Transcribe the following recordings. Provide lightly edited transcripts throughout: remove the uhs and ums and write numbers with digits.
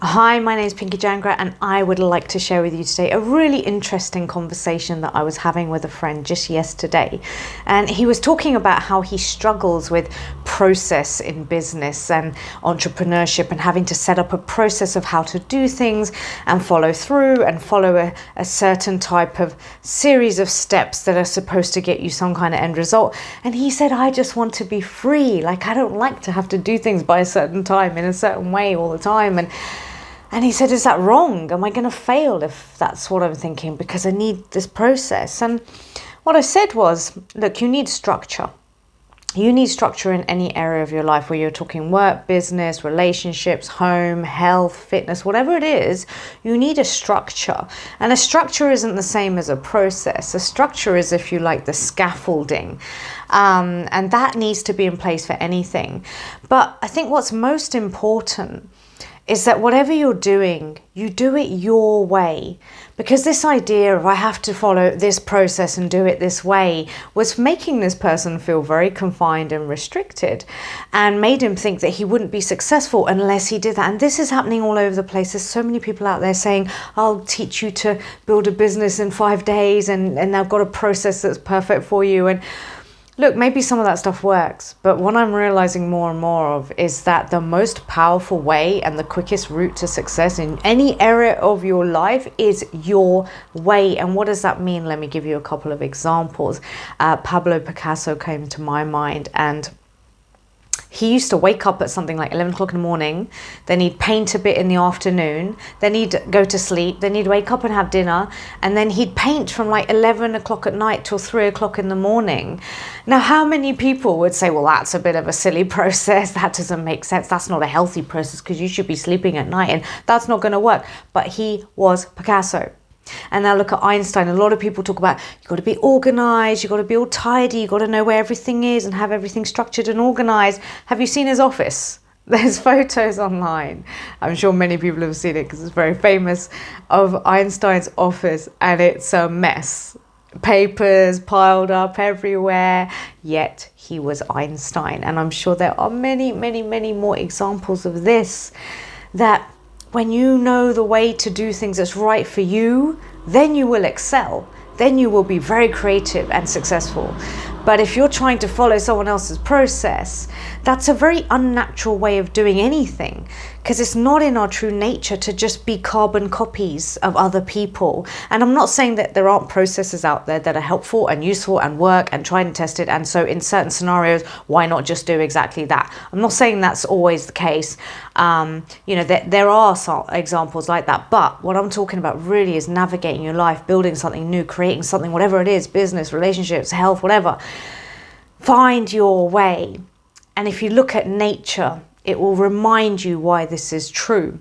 Hi, my name is Pinky Jangra and I would like to share with you today a really interesting conversation that I was having with a friend just yesterday. And he was talking about how he struggles with process in business and entrepreneurship and having to set up a process of how to do things and follow through and follow a certain type of series of steps that are supposed to get you some kind of end result. And he said, I just want to be free. Like, I don't like to have to do things by a certain time in a certain way all the time. And he said, is that wrong? Am I going to fail if that's what I'm thinking? Because I need this process. And what I said was, look, you need structure. You need structure in any area of your life, where you're talking work, business, relationships, home, health, fitness, whatever it is, you need a structure. And a structure isn't the same as a process. A structure is, if you like, the scaffolding. And that needs to be in place for anything. But I think what's most important is that whatever you're doing, you do it your way. Because this idea of I have to follow this process and do it this way was making this person feel very confined and restricted, and made him think that he wouldn't be successful unless he did that. And this is happening all over the place. There's so many people out there saying, I'll teach you to build a business in 5 days and I've got a process that's perfect for you. And look, maybe some of that stuff works, but what I'm realizing more and more of is that the most powerful way and the quickest route to success in any area of your life is your way. And what does that mean? Let me give you a couple of examples. Pablo Picasso came to my mind, and he used to wake up at something like 11 o'clock in the morning, then he'd paint a bit in the afternoon, then he'd go to sleep, then he'd wake up and have dinner, and then he'd paint from like 11 o'clock at night till 3 o'clock in the morning. Now, how many people would say, well, that's a bit of a silly process, that doesn't make sense, that's not a healthy process because you should be sleeping at night and that's not going to work. But he was Picasso. And now look at Einstein. A lot of people talk about you've got to be organized, you've got to be all tidy, you've got to know where everything is and have everything structured and organized. Have you seen his office? There's photos online. I'm sure many people have seen it because it's very famous, of Einstein's office, and it's a mess. Papers piled up everywhere, yet he was Einstein. And I'm sure there are many, many, many more examples of this, that when you know the way to do things that's right for you, then you will excel. Then you will be very creative and successful. But if you're trying to follow someone else's process, that's a very unnatural way of doing anything, because it's not in our true nature to just be carbon copies of other people. And I'm not saying that there aren't processes out there that are helpful and useful and work and tried and tested. And so in certain scenarios, why not just do exactly that? I'm not saying that's always the case. There are some examples like that. But what I'm talking about really is navigating your life, building something new, creating something, whatever it is, business, relationships, health, whatever. Find your way. And if you look at nature, it will remind you why this is true.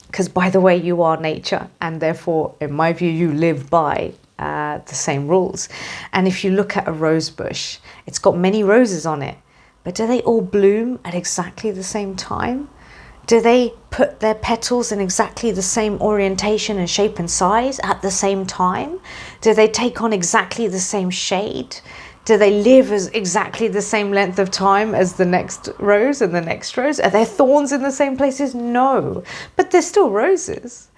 Because, by the way, you are nature, and therefore, in my view, you live by the same rules. And if you look at a rose bush, it's got many roses on it, but do they all bloom at exactly the same time? Do they put their petals in exactly the same orientation and shape and size at the same time? Do they take on exactly the same shade? Do they live as exactly the same length of time as the next rose and the next rose? Are there thorns in the same places? No, but they're still roses.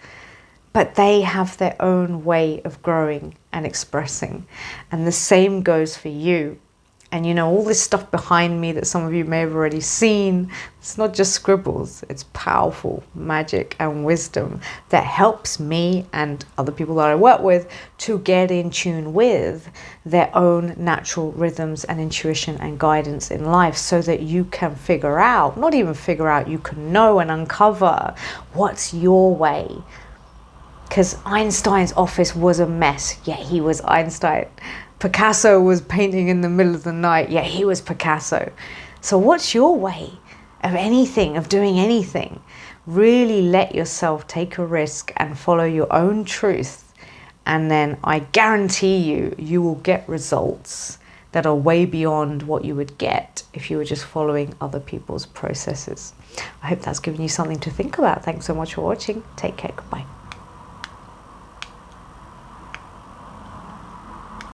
But they have their own way of growing and expressing. And the same goes for you. And you know, all this stuff behind me that some of you may have already seen, it's not just scribbles, it's powerful magic and wisdom that helps me and other people that I work with to get in tune with their own natural rhythms and intuition and guidance in life, so that you can figure out, not even figure out, you can know and uncover what's your way. Because Einstein's office was a mess, yet he was Einstein. Picasso was painting in the middle of the night, yet he was Picasso. So what's your way of anything, of doing anything? Really let yourself take a risk and follow your own truth. And then I guarantee you will get results that are way beyond what you would get if you were just following other people's processes. I hope that's given you something to think about. Thanks so much for watching. Take care. Goodbye.